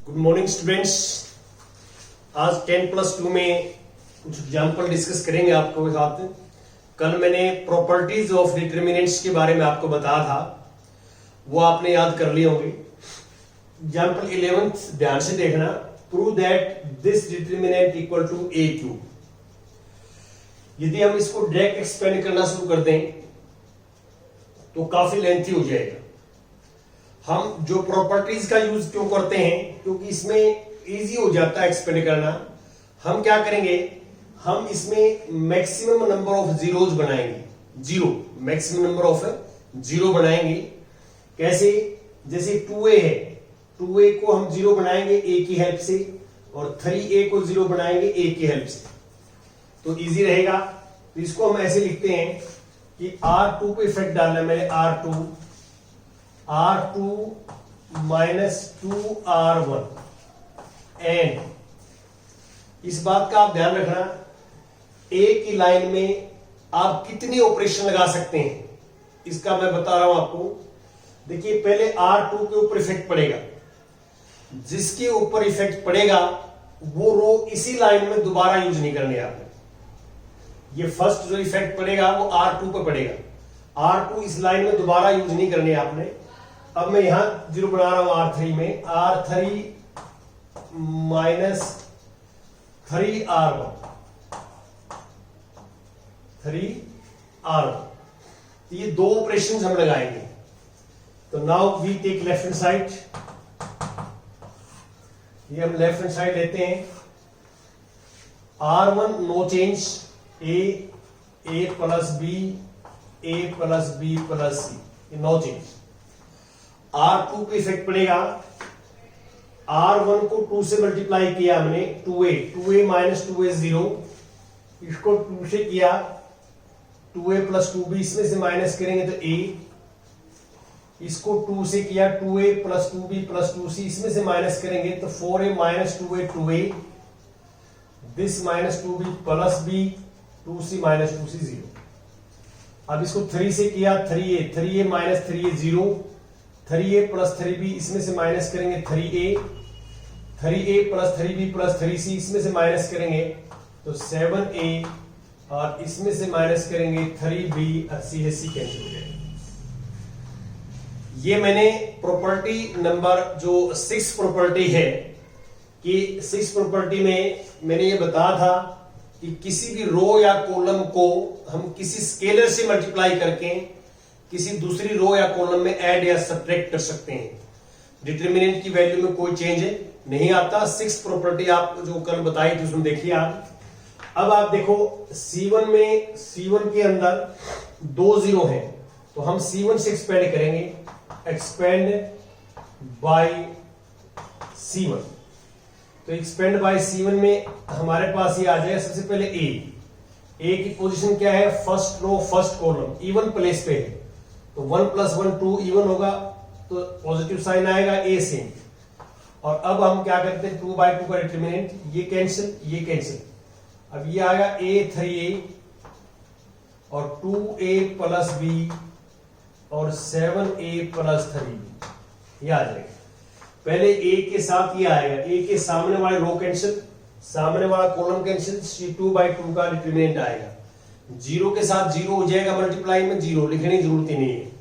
Good morning students. आज 10+2 में कुछ एग्जाम्पल डिस्कस करेंगे आपको साथ। कल मैंने प्रॉपर्टीज ऑफ डिटर्मिनेंट्स के बारे में आपको बताया था, वो आपने याद कर लिए होंगे। एग्जाम्पल 11 ध्यान से देखना। Prove that this determinant equal to a cube. यदि हम इसको डायरेक्ट एक्सपेंड करना शुरू कर दें तो काफी लेंथी हो जाएगा। हम जो प्रॉपर्टीज का यूज क्यों करते हैं, क्योंकि इसमें इजी हो जाता है एक्सपेंड करना। हम क्या करेंगे, हम इसमें मैक्सिमम नंबर ऑफ जीरोज बनाएंगे। Zero, maximum number of zero बनाएंगे। कैसे? जैसे 2a है, 2a को हम जीरो बनाएंगे a की हेल्प से, और 3a को जीरो बनाएंगे a की हेल्प से, तो इजी रहेगा। तो इसको हम ऐसे लिखते हैं कि R2 पे इफेक्ट डालना है मैंने। R2 माइनस 2R1 एंड इस बात का आप ध्यान रखना, ए की लाइन में आप कितनी ऑपरेशन लगा सकते हैं, इसका मैं बता रहा हूं आपको। देखिए, पहले R2 के ऊपर इफेक्ट पड़ेगा। जिसके ऊपर इफेक्ट पड़ेगा वो रो इसी लाइन में दोबारा यूज नहीं करने आपने। ये फर्स्ट जो इफेक्ट पड़ेगा वो R2 पे पड़ेगा। R2 इस लाइन में दोबारा यूज नहीं करने आपने। अब मैं यहां जीरो बना रहा हूं R3 में। R3 माइनस 3R1 तो ये दो ऑपरेशन हम लगाएंगे। तो now we take left hand side. ये हम लेफ्ट हैंड साइड लेते हैं। R1 no change, a plus b, a plus b plus c, no change. R2 पे इफेक्ट पड़ेगा। R1 को 2 से मल्टीप्लाई किया हमने, 2a माइनस 2a 0, इसको 2 से किया, 2a प्लस 2b, इसमें से माइनस करेंगे तो a, इसको 2 से किया, 2a plus 2b plus 2c, इसमें से माइनस करेंगे तो 4a minus 2a 2a, this minus 2b plus b, 2c minus 2c 0। अब इसको 3 से किया, 3a minus 3a 0, 3a plus 3b, इसमें से माइनस करेंगे 3a plus 3b plus 3c, इसमें से माइनस करेंगे तो 7a, और इसमें से माइनस करेंगे 3b, और c कैंसिल हो जाएगा। ये मैंने प्रॉपर्टी नंबर जो 6 प्रॉपर्टी है, कि 6 प्रॉपर्टी में मैंने ये बताया था कि किसी भी रो या कॉलम को हम किसी स्केलर से मल्टीप्लाई करके किसी दूसरी रो या कॉलम में ऐड या सब्ट्रैक्ट कर सकते हैं। डिटरमिनेंट की वैल्यू में कोई चेंज नहीं आता। 6 प्रॉपर्टी आप जो कल बताई थी उसमें देखिए आप। अब आप देखो, C1 के अंदर 2 जीरो है, तो हम C1 से एक्सपेंड करेंगे, एक्सपेंड बाय C1। तो एक्सपेंड बाय C1 में हमारे पास ये आ जाएगा। सबसे पहले ए की पोजीशन क्या है, first row first column, even place पे है, तो 1 प्लस 1 2 इवन होगा, तो पॉजिटिव साइन आएगा ए से। और अब हम क्या करते हैं, 2/2 का डिटरमिनेंट, ये कैंसिल, ये कैंसिल। अब ये आएगा a 3a और 2a प्लस b और 7a प्लस 3b, ये आ जाएगा। पहले a के साथ ये आएगा, a के सामने वाले रो कैंसिल, सामने वाला कॉलम कैंसिल, 2/2 का डिटरमिनेंट आएगा। जीरो के साथ जीरो हो जाएगा, मल्टीप्लाई में जीरो, लिखने की जरूरत ही नहीं है।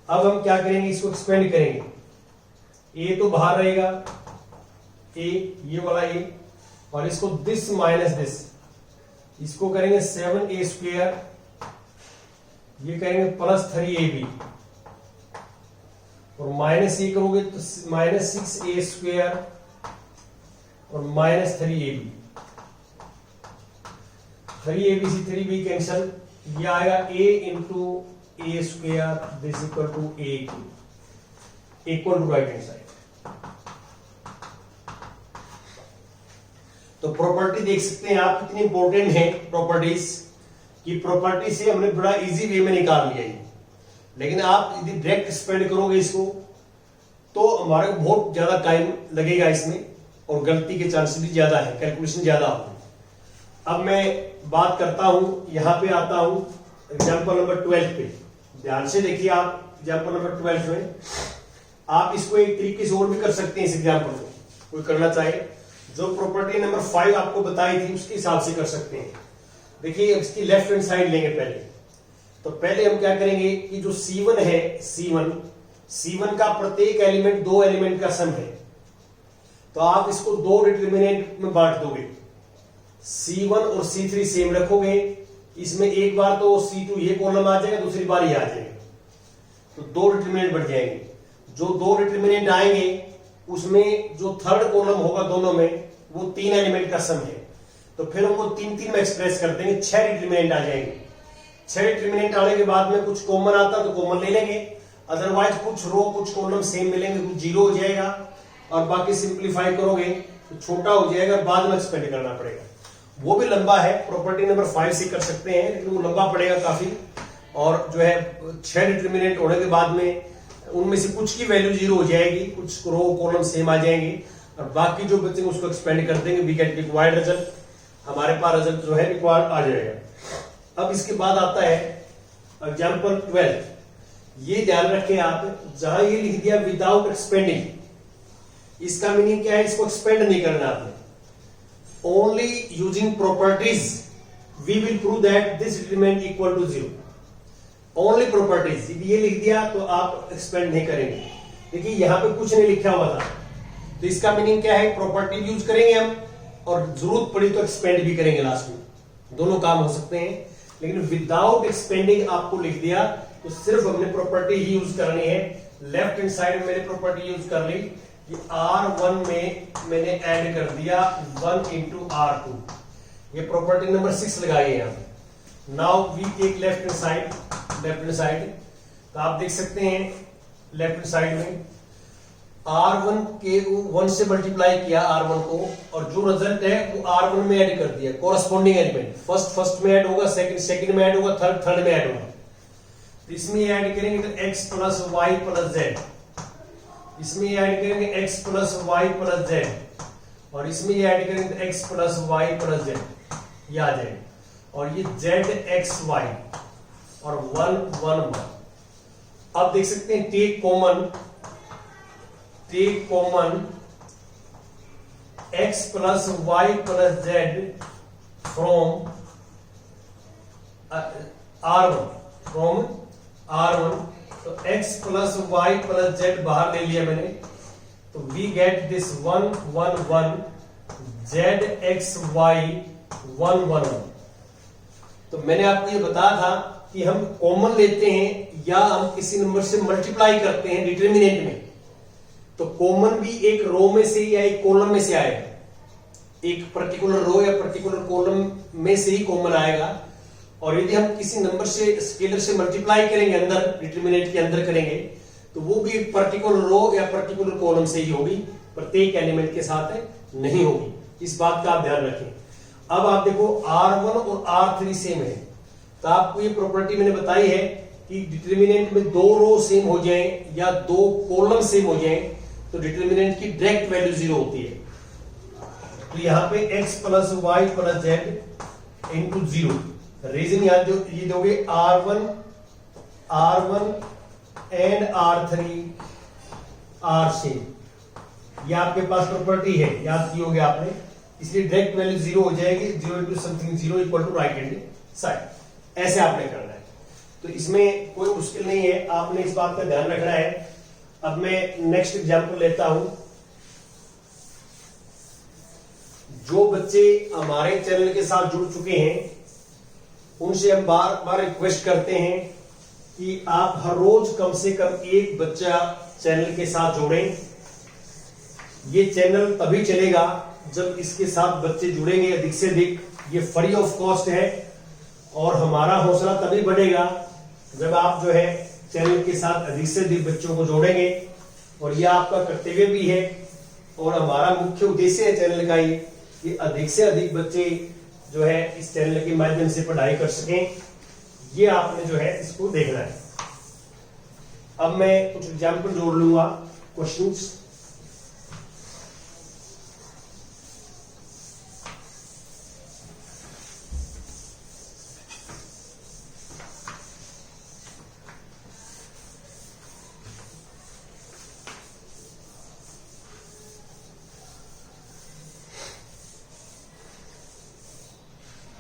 अब हम क्या करेंगे, इसको एक्सपेंड करेंगे। ए तो बाहर रहेगा, ए ये वाला ए, और इसको दिस माइनस दिस, इसको करेंगे 7a स्क्वायर, ये करेंगे प्लस 3ab, और माइनस ए करोगे तो माइनस 6a स्क्वायर और माइनस 3ab, 3ab से 3b कैंसल, ये आएगा a into a square, this equal to a cube, equal to right hand side. तो प्रॉपर्टी देख सकते हैं आप कितनी इंपॉर्टेंट है प्रॉपर्टीज की। प्रॉपर्टी से हमने बड़ा इजी वे में निकाल लिया है, लेकिन आप यदि डायरेक्ट एक्सपेंड करोगे इसको तो हमारे को बहुत ज्यादा टाइम लगेगा इसमें, और गलती के चांसेस भी ज्यादा है, कैलकुलेशन ज्यादा होगी। अब मैं बात करता हूं, यहां पे आता हूं एग्जाम्पल नंबर 12 पे। ध्यान से देखिए आप, एग्जाम्पल नंबर 12 में आप इसको एक तरीके से और भी कर सकते हैं इस एग्जाम्पल को। कोई करना चाहे, जो प्रॉपर्टी नंबर 5 आपको बताई थी उसके हिसाब से कर सकते हैं। देखिए इसकी लेफ्ट हैंड साइड लेंगे पहले। तो पहले हम क्या करेंगे कि जो C1 है, C1 का प्रत्येक एलिमेंट 2 एलिमेंट का सम है, तो आप इसको 2 डिटर्मिनेंट में बांट दोगे। C1 और C3 सेम रखोगे, इसमें एक बार तो C2 ये कॉलम आ जाएगा, दूसरी बार ये आ जाएगा, तो 2 डिटर्मिनेंट बढ़ जाएंगे। जो 2 डिटर्मिनेंट आएंगे उसमें जो थर्ड कॉलम होगा दोनों में वो 3 एलिमेंट का सम है, तो फिर हम वो 3 में एक्सप्रेस कर देंगे, 6 डिटर्मिनेंट आ जाएंगे। 6 डिटर्मिनेंट आने के बाद में कुछ कॉमन आता तो कॉमन ले लेंगे, अदरवाइज कुछ रो कुछ कॉलम सेम मिलेंगे, कुछ 0 हो जाएगा और बाकी सिंप्लीफाई करोगे तो छोटा हो जाएगा, बाद में एक्सपेंड करना पड़ेगा। वो भी लंबा है, प्रॉपर्टी नंबर 5 से कर सकते हैं, लेकिन वो लंबा पड़ेगा काफी। और जो है 6 डिटर्मिनेंट होने के बाद में उनमें से कुछ की वैल्यू 0 हो जाएगी, कुछ रो कॉलम सेम आ जाएंगे और बाकी जो बचेंगे उसको एक्सपेंड कर देंगे, वी गेट रिक्वायर्ड रिजल्ट, हमारे पास रिजल्ट जो है रिक्वायर्ड आ जाएगा। अब इसके बाद आता है एग्जाम्पल 12। ये ध्यान रखें आप, जहां ये लिख दिया विदाउट एक्सपेंडिंग, इसका मीनिंग क्या है, इसको एक्सपेंड नहीं करना आपने। Only using properties we will prove that this determinant equal to 0। Only properties, ये लिख दिया तो आप एक्सपेंड नहीं करेंगे। देखिए यहां पे कुछ नहीं लिखा हुआ था, तो इसका मीनिंग क्या है, प्रॉपर्टी यूज करेंगे हम और जरूरत पड़ी तो एक्सपेंड भी करेंगे लास्ट में, दोनों काम हो सकते हैं। लेकिन विदाउट एक्सपेंडिंग आपको लिख दिया तो सिर्फ हमने प्रॉपर्टी ही यूज करनी है। लेफ्ट हैंड साइड में मैंने प्रॉपर्टी यूज कर ली कि R1 में मैंने ऐड कर दिया 1 इंटू R2, ये प्रॉपर्टी नंबर 6 लगाई है यहां पे। Now we take left hand side, तो आप देख सकते हैं लेफ्ट हैंड साइड में R1 के 1 से मल्टीप्लाई किया R1 को, और जो रिजल्ट है वो R1 में ऐड कर दिया। कोरस्पॉन्डिंग एलिमेंट फर्स्ट में ऐड होगा, सेकंड में ऐड होगा, थर्ड में ऐड होगा। तो इसमें ऐड करेंगे तो x plus y plus z, इसमें ऐड करेंगे x plus y plus z, और इसमें ऐड करेंगे तो x plus y plus z, ये आ जाएगा। और ये ZXY और 1 1 1। अब देख सकते हैं take common x plus y plus z from R1, तो x plus y plus z बाहर ले लिया मैंने, तो वी गेट दिस 1 1 1 ZXY 1 1 1। तो मैंने आपको ये बताया था कि हम कॉमन लेते हैं या हम किसी नंबर से मल्टीप्लाई करते हैं डिटर्मिनेंट में, तो कॉमन भी एक रो में से या एक कॉलम में से आएगा, एक पर्टिकुलर रो या पर्टिकुलर कॉलम में से ही कॉमन आएगा। और यदि हम किसी नंबर से स्केलर से मल्टीप्लाई करेंगे अंदर डिटर्मिनेंट के अंदर करेंगे, तो वो भी एक पर्टिकुलर रो या पर्टिकुलर कॉलम से ही होगी, प्रत्येक एलिमेंट के साथ नहीं होगी। इस बात का आप ध्यान रखें। अब आप देखो R1 और R3 सेम है, तो आपको ये प्रॉपर्टी मैंने बताई है कि डिटर्मिनेंट में 2 रो सेम हो जाए या 2 कॉलम सेम हो जाए तो डिटर्मिनेंट की डायरेक्ट वैल्यू 0 होती है। तो यहां पे x plus y plus z into 0, reason यहां ये दोगे R1 and R3 are same, ये आपके पास प्रॉपर्टी है, याद की होगी आपने, इसलिए डायरेक्ट वैल्यू 0 हो जाएगी। 0 into something 0 equal to right hand side, ऐसे आपने करना है। तो इसमें कोई मुश्किल नहीं है, आपने इस बात का ध्यान रखना है। अब मैं नेक्स्ट एग्जांपल लेता हूं। जो बच्चे हमारे चैनल के साथ जुड़ चुके हैं उनसे हम बार बार रिक्वेस्ट करते हैं कि आप हर रोज कम से कम एक बच्चा चैनल के साथ जोड़ें। ये चैनल तभी चलेगा जब इसके साथ बच्चे जुड़ेंगे अधिक से अधिक, ये फ्री ऑफ कॉस्ट है, और हमारा हौसला तभी बढ़ेगा जब आप जो है चैनल के साथ अधिक से अधिक बच्चों को जोड़ेंगे। और ये आपका कर्तव्य भी है और हमारा मुख्य उद्देश्य है चैनल का ये कि अधिक से अधिक बच्चे जो है इस चैनल के माध्यम से पढ़ाई कर सकें। ये आपने जो है इसको देखना है। अब मैं कुछ एग्जाम्पल जोड़ लूंगा, क्वेश्चंस।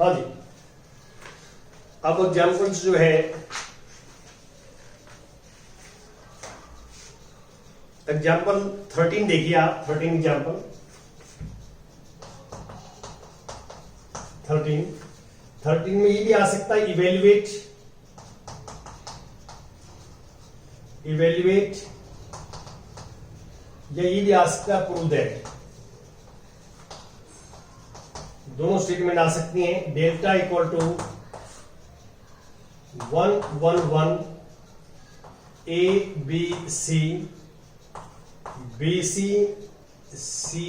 हाँ जी, अब एग्जाम्पल्स जो है, एग्जाम्पल 13 देखिए आप, 13 एग्जाम्पल 13 में ये भी आ सकता है इवेल्युएट या ये भी आ सकता है प्रूव दैट। दोनों स्टेटमेंट आ सकती हैं। Delta equal to 1 a b c b c c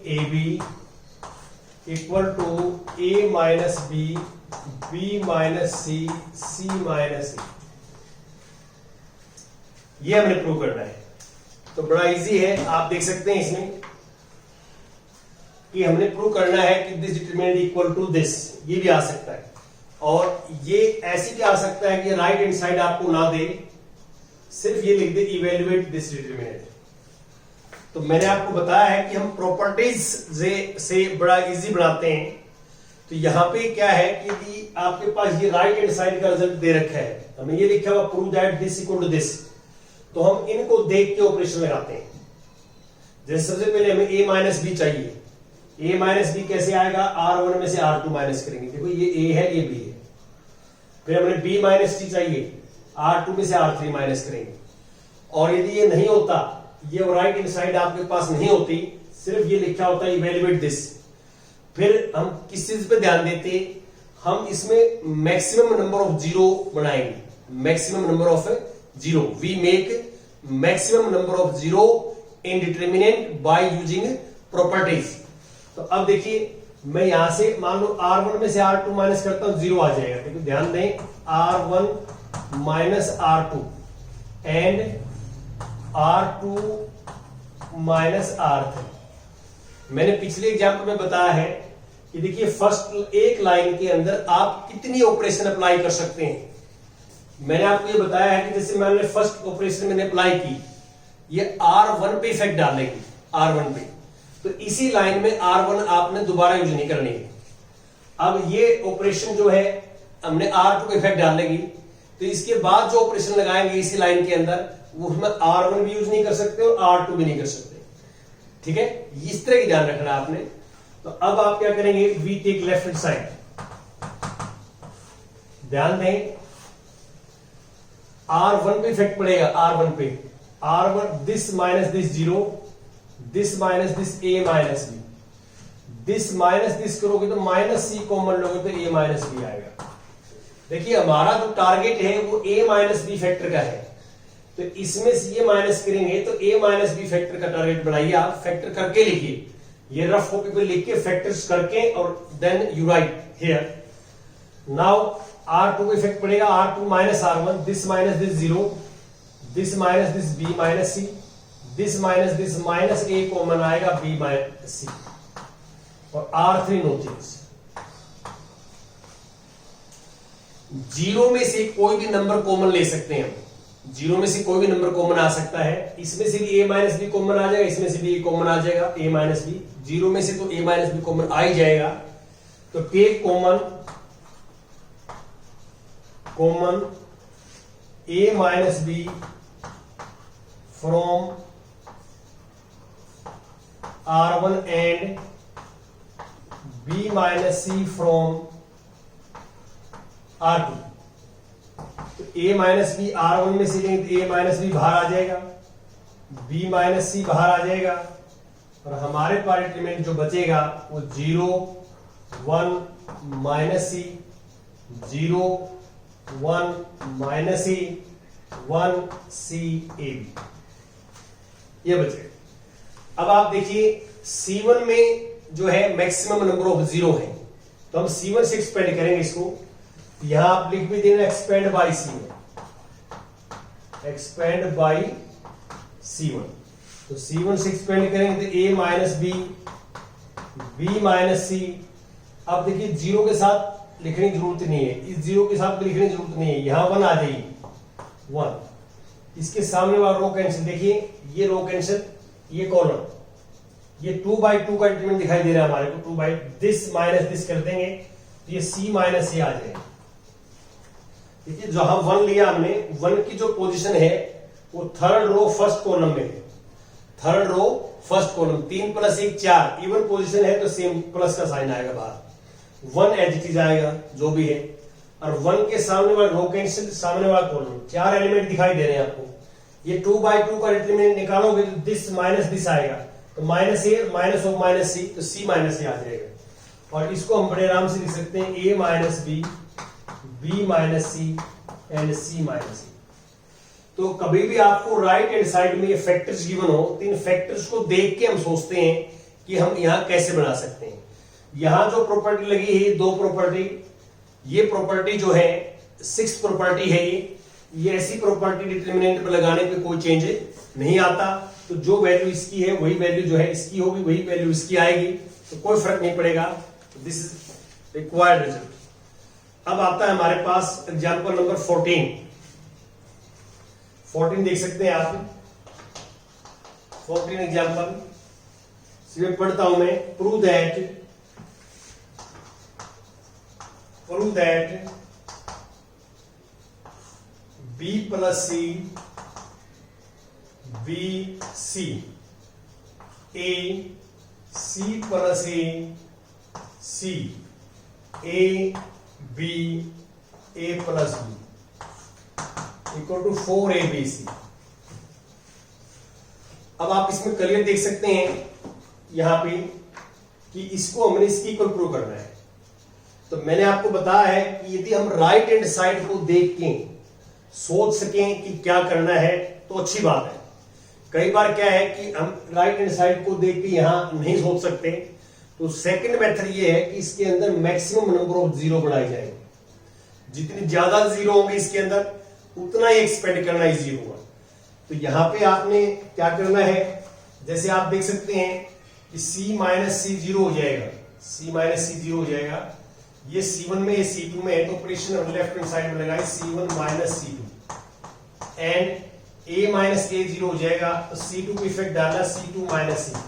a b equal to a minus b minus c minus a. ये हमने प्रूव करना है। तो बड़ा इजी है, आप देख सकते हैं इसमें कि हमने प्रूव करना है कि this determinant equal to this. ये भी आ सकता है, और ये ऐसे भी आ सकता है कि राइट हैंड साइड आपको ना दे, सिर्फ ये लिख दे इवेल्युएट दिस डिटरमिनेंट। तो मैंने आपको बताया है कि हम प्रॉपर्टीज से बड़ा इजी बनाते हैं। तो यहां पे क्या है कि आपके पास ये राइट हैंड साइड का रिजल्ट दे रखा है, हमें ये लिखा हुआ prove that this equal to this. तो हम इनको देख के ऑपरेशन लगाते हैं। जैसे सबसे पहले हमें a माइनस बी चाहिए। a माइनस बी कैसे आएगा, R1 में से R2 माइनस करेंगे। देखो ये a है, ये b है। फिर हमें b माइनस टी चाहिए, R2 में से R3 माइनस करेंगे। और यदि ये नहीं होता, ये राइट हैंड साइड आपके पास नहीं होती, सिर्फ ये लिखा होता है इवेल्युएट दिस, फिर हम किस चीज पे ध्यान देते, हम इसमें मैक्सिमम नंबर ऑफ जीरो बनाएंगे। Maximum number of zero, we make maximum number of zero in determinant by using properties. तो अब देखिए, मैं यहां से मान लो R1 में से R2 माइनस करता हूं, जीरो आ जाएगा। देखो ध्यान दें, R1 minus R2 and R2 minus R3। मैंने पिछले एग्जाम्पल में बताया है कि देखिए फर्स्ट एक लाइन के अंदर आप कितनी ऑपरेशन अप्लाई कर सकते हैं। मैंने आपको ये बताया है कि जैसे मैंने फर्स्ट ऑपरेशन मैंने अप्लाई की, ये R1 पे इफेक्ट डालेगी, R1 पे। तो इसी लाइन में R1 आपने दोबारा यूज नहीं करनी है। अब ये ऑपरेशन जो है हमने R2 पे इफेक्ट डालेगी, तो इसके बाद जो ऑपरेशन लगाएंगे इसी लाइन के अंदर, वो उसमें R1 भी यूज नहीं कर सकते और R2 भी नहीं कर सकते। ठीक है, इस तरह की ध्यान रखना आपने। तो अब आप क्या करेंगे, we take left hand side. ध्यान दें, R1 पे इफेक्ट पड़ेगा, R1 पे R1 this minus this zero, this minus this a minus b, this minus this करोगे तो माइनस सी कॉमन लोगे तो a माइनस बी आएगा। देखिए हमारा जो टारगेट है वो a माइनस बी फैक्टर का है, तो इसमें से ये माइनस करेंगे तो a माइनस बी फैक्टर का टारगेट बनाइए। आप फैक्टर करके लिखिए, ये रफ कॉपी पे लिख के फैक्टर्स करके, और then you write here. Now R2 को इफेक्ट पड़ेगा, R2 minus R1, this minus this zero, this minus this b minus c, this minus a common आएगा, b माइनस सी, और R3 नो चेंज। जीरो में से कोई भी number common ले सकते हैं हम, जीरो में से कोई भी नंबर कॉमन आ सकता है। इसमें से भी a माइनस बी कॉमन आ जाएगा, इसमें से भी a कॉमन आ जाएगा, a माइनस बी। जीरो में से तो a माइनस बी कॉमन आ ही जाएगा। तो take common a minus b from R1 and b minus c from R2। तो a माइनस बी R1 में से लेंगे तो a माइनस बी बाहर आ जाएगा, b माइनस सी बाहर आ जाएगा, और हमारे पास डिटरमिनेंट जो बचेगा वो 0 1 minus c, 0 1 minus c, 1 c a b, ये बचेगा। अब आप देखिए C1 में जो है मैक्सिमम नंबर ऑफ जीरो है, तो हम C1 से एक्सपेंड करेंगे इसको। यहां आप लिख भी देना expand by C1, expand by C1। तो C1 से एक्सपेंड करेंगे तो a minus b, b minus c. अब देखिए जीरो के साथ लिखने की जरूरत नहीं है, इस जीरो के साथ लिखने की जरूरत नहीं है, यहां 1 आ जाएगी, 1। इसके सामने वाला रो कैंसिल, देखिए ये रो कैंसिल, ये कॉलम, ये 2 बाई 2 का डिटरमिनेंट दिखाई दे रहा है हमारे को, 2 बाई दिस माइनस दिस कर देंगे तो ये C माइनस ए आ जाएगा। देखिए जहां 1 लिया हमने, 1 की जो पोजीशन है वो थर्ड रो फर्स्ट कॉलम में है। Third row first column, 3 + 1 4, even position है तो सेम प्लस का साइन आएगा बाहर, 1 एज इट इज आएगा जो भी है। और 1 के सामने वाला रो कैंसिल, सामने वाला कॉलम, 4 एलिमेंट दिखाई दे रहे हैं आपको। ये 2/2 का डिटरमिनेंट निकालोगे तो दिस माइनस दिस आएगा, तो minus a minus of minus c, तो सी माइनस ए आ जाएगा। और इसको हम बड़े आराम से लिख सकते हैं a minus b, b minus c and c minus a. तो कभी भी आपको राइट हैंड साइड में ये फैक्टर्स गिवन हो तो इन फैक्टर्स को देख के हम सोचते हैं कि हम यहां कैसे बना सकते हैं। यहां जो प्रॉपर्टी लगी है, 2 प्रॉपर्टी, ये प्रॉपर्टी जो है 6th प्रॉपर्टी है, ये ऐसी प्रॉपर्टी डिटरमिनेंट पर लगाने पे कोई चेंज नहीं आता। तो जो वैल्यू इसकी है वही वैल्यू जो है इसकी होगी, वही वैल्यू इसकी आएगी, तो कोई फर्क नहीं पड़ेगा। This is required result. अब आता है हमारे पास एग्जांपल नंबर 14 देख सकते हैं आप। 14 एग्जांपल इसमें पढ़ता हूं मैं। Prove that B + C B C A C + A C A B A + B equal to 4ABC। अब आप इसमें क्लियर देख सकते हैं यहां पे कि इसको हमने इसकी इक्वल प्रूव करना है। तो मैंने आपको बताया है कि यदि हम राइट हैंड साइड को देख के सोच सकें कि क्या करना है तो अच्छी बात है। कई बार क्या है कि हम राइट हैंड साइड को देख के यहां नहीं सोच सकते, तो सेकंड मेथड ये है कि इसके अंदर मैक्सिमम नंबर ऑफ जीरो बढ़ाए जाएंगे। जितनी ज्यादा जीरो होंगे इसके अंदर उतना ही एक्सपेंड करना इजी होगा। तो यहां पे आपने क्या करना है, जैसे आप देख सकते हैं कि C माइनस सी 0 हो जाएगा, C माइनस सी 0 हो जाएगा। ये C1 में, ये C2 में है, तो ऑपरेशन लेफ्ट हैंड साइड में लगाए C1 minus C2 and A minus A 0 हो जाएगा, तो C2 को इफेक्ट डालना, C2 माइनस C2।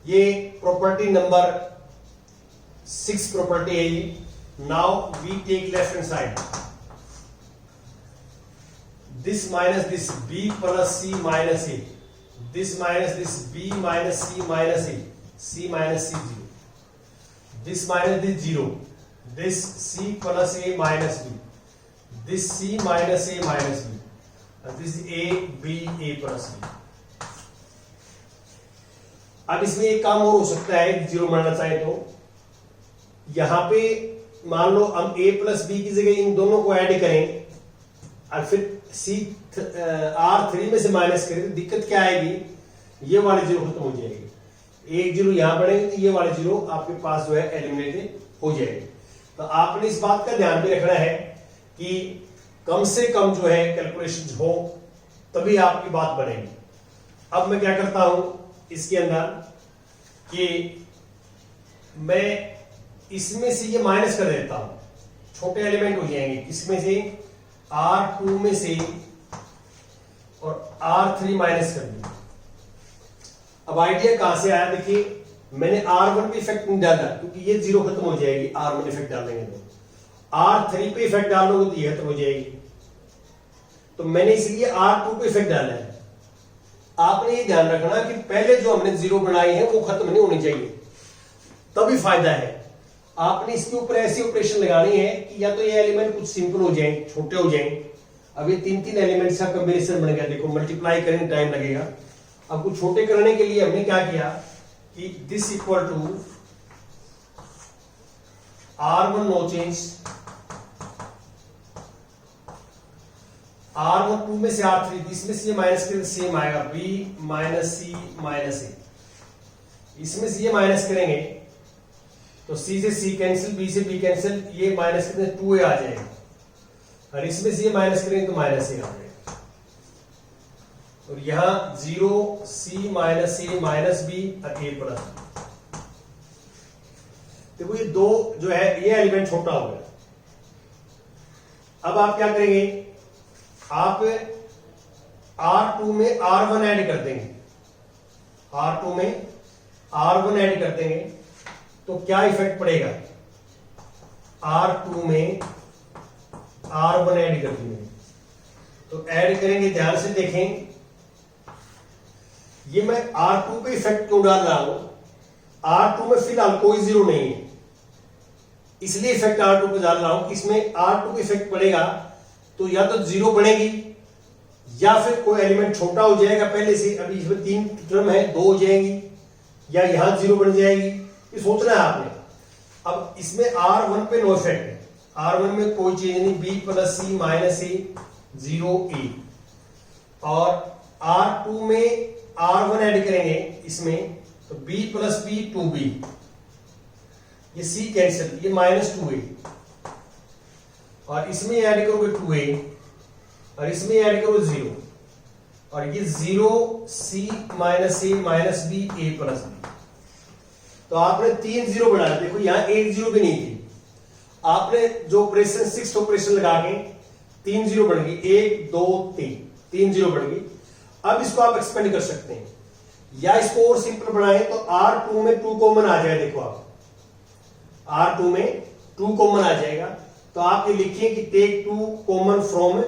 ये प्रॉपर्टी नंबर 6 प्रॉपर्टी है ये। Now we take left hand side, this minus this B plus C minus A, this minus this B minus C minus A, C minus C 0, this minus this 0, this C plus A minus B, this C minus A minus B, and this A B A plus B। अब इसमें एक काम और हो सकता है, zero बनाना चाहे तो यहां पे मान लो हम A plus B की जगह इन दोनों को ऐड करें और फिर R3 में से माइनस करें, तो दिक्कत क्या आएगी, ये वाले जीरो खत्म हो जाएगी। एक जीरो यहां बढ़ेंगे तो ये वाले जीरो आपके पास जो है एलिमिनेट हो जाएंगे। तो आपने इस बात का ध्यान भी रखना है कि कम से कम जो है कैलकुलेशन हो, तभी आपकी बात बनेगी। अब मैं क्या करता हूं इसके अंदर कि मैं इसमें से ये माइनस कर देता हूं, छोटे एलिमेंट हो जाएंगे, इसमें से R2 में से और R3 माइनस कर दिया। अब आइडिया कहां से आया, देखिए मैंने R1 पे इफेक्ट नहीं डाला क्योंकि ये जीरो खत्म हो जाएगी, R1 इफेक्ट डालेंगे तो। R3 पे इफेक्ट डालोगे तो ये खत्म हो जाएगी, तो मैंने इसलिए R2 पे इफेक्ट डाला है। आपने ये ध्यान रखना कि पहले जो हमने जीरो बनाई है वो खत्म नहीं होनी चाहिए, तभी फायदा है। आपने इसके ऊपर ऐसी ऑपरेशन लगानी है कि या तो ये एलिमेंट कुछ सिंपल हो जाए, छोटे हो जाए। अब ये 3 एलिमेंट्स का कॉम्बिनेशन बन गया, देखो मल्टीप्लाई करने टाइम लगेगा। अब कुछ छोटे करने के लिए हमने क्या किया कि this equal to R1 no change, R1 2 में से R3, इसमें से ये माइनस करेंगे सेम आएगा, B minus C minus A। इसमें से ये माइनस करेंगे तो C से C कैंसिल, B से B कैंसिल, ये माइनस करने 2A आ जाएगा, और इसमें से ये माइनस करेंगे तो माइनस A आ जाएगा। और यहां 0 C minus A minus B और A प्लस B। देखो ये दो जो है ये एलिमेंट छोटा हो गया। अब आप क्या करेंगे, आप R2 में R1 ऐड कर देंगे, R2 में R1 ऐड कर देंगे तो क्या इफेक्ट पड़ेगा, R2 में R1 ऐड कर देंगे। तो ऐड करेंगे, ध्यान से देखें, ये मैं R2 पे इफेक्ट क्यों डाल रहा हूं? R2 में फिलहाल कोई जीरो नहीं है, इसलिए इफेक्ट R2 पे डाल रहा हूं कि इसमें R2 पे इफेक्ट पड़ेगा तो या तो जीरो बनेगी या फिर कोई एलिमेंट छोटा हो जाएगा पहले से। अभी इसमें 3 टर्म है, 2 हो जाएंगी या यहां जीरो बन जाएगी, ये सोचना है आपने। अब इसमें R1 पे नो इफेक्ट है, R1 में कोई चीज नहीं, B plus C minus A 0A। और R2 में R1 ऐड करेंगे इसमें, तो B प्लस B 2B, ये C कैंसिल, ये माइनस 2A। और इसमें ऐड करोगे 2A और इसमें ऐड करो 0, और ये 0C minus A minus B A plus B। तो आपने 3 जीरो बढ़ाया, देखो यहां 1 जीरो भी नहीं थी, आपने जो ऑपरेशन 6th ऑपरेशन लगा के 3 जीरो बढ़ गई, 1 2 3 जीरो बढ़ गई। अब इसको आप एक्सपेंड कर सकते हैं या इसको और सिंपल बनाएं तो R2 में 2 कॉमन आ जाए। देखो आप R2 में 2 कॉमन आ जाएगा, तो आप ये लिखिए कि टेक 2 कॉमन फ्रॉम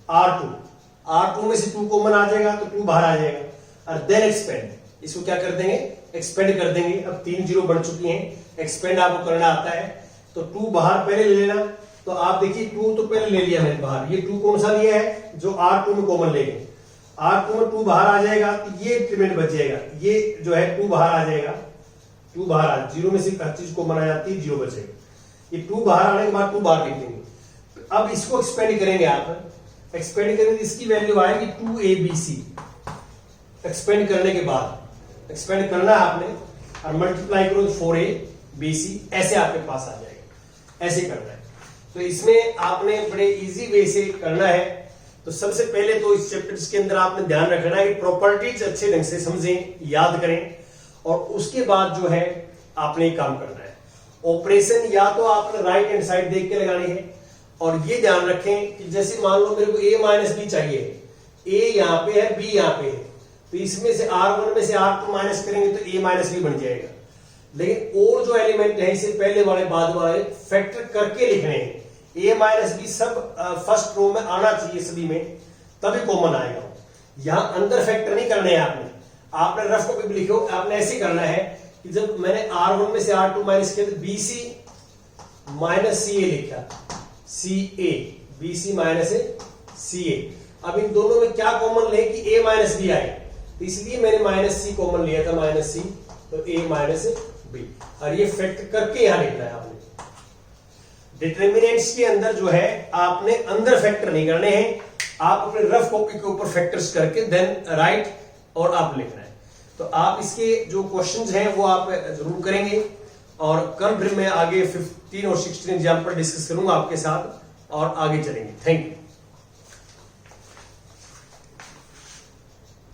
R2 में से 2 कॉमन आ जाएगा तो 2 बाहर आ जाएगा, और देन एक्सपेंड, इसको क्या कर देंगे, एक्सपेंड कर देंगे। अब 3 जीरो बढ़ चुकी हैं, एक्सपेंड आपको करना आता है, तो 2 बाहर पहले ले लेना। तो आप देखिए 2 तो पहले ले लिया मैंने बाहर, ये 2 कौन सा लिया है, जो R2 में कॉमन ले गए। R2 में 2 बाहर आ जाएगा तो ये इंक्रीमेंट बच जाएगा, ये जो है 2 बाहर आ जाएगा, 2 बाहर आ, जीरो में से हर चीज को बनाई जाती है, 0 बचेगा। ये 2 बाहर आने के बाद 2 बाहर लिख देंगे। अब इसको एक्सपेंड करेंगे, आप एक्सपेंड करेंगे, इसकी वैल्यू आएगी 2ABC। एक्सपेंड करने के बाद एक्सपेंड करना है आपने और मल्टीप्लाई करो 4ABC, ऐसे आपके पास आ जाएगा, ऐसे करना है। तो इसमें आपने बड़े इजी वे से करना है। तो सबसे पहले तो इस चैप्टर्स के अंदर आपने ध्यान रखना है कि प्रॉपर्टीज अच्छे ढंग से समझें, याद करें, और उसके बाद जो है आपने काम करना है। ऑपरेशन या तो आपने राइट हैंड साइड देख के लगानी है, और ये ध्यान रखें कि जैसे मान लो मेरे को A माइनस B चाहिए, A यहां पे है, B यहां पे है, तो इसमें से R1 में से R2 माइनस करेंगे तो A माइनस B बन जाएगा। लेकिन और जो एलिमेंट है इसे पहले वाले बाद वाले फैक्टर करके लिखने हैं। A माइनस B सब फर्स्ट रो में आना चाहिए, सभी में, तभी कॉमन आएगा। यहां अंदर फैक्टर नहीं करने हैं आपने रफ कॉपी पे लिखो, आपने ऐसे करना है कि जब मैंने R1 में से R2 माइनस किया तो BC माइनस CA लिखा, CA, BC माइनस CA। अब इन दोनों में क्या कॉमन ले कि A माइनस B आए, तो इसलिए मैंने माइनस C कॉमन लिया था, माइनस C, तो A माइनस B। और ये फैक्टर करके यहां लिखना है आपने। डिटरमिनेंट्स के अंदर जो है आपने अंदर फैक्टर नहीं करने हैं, आप अपने रफ कॉपी के ऊपर फैक्टर्स करके देन राइट और आप लिखना है। तो आप इसके जो क्वेश्चंस हैं वो आप जरूर करेंगे, और कल फिर मैं आगे 15 और 16 एग्जाम्पल डिस्कस करूंगा आपके साथ और आगे चलेंगे। Thank you.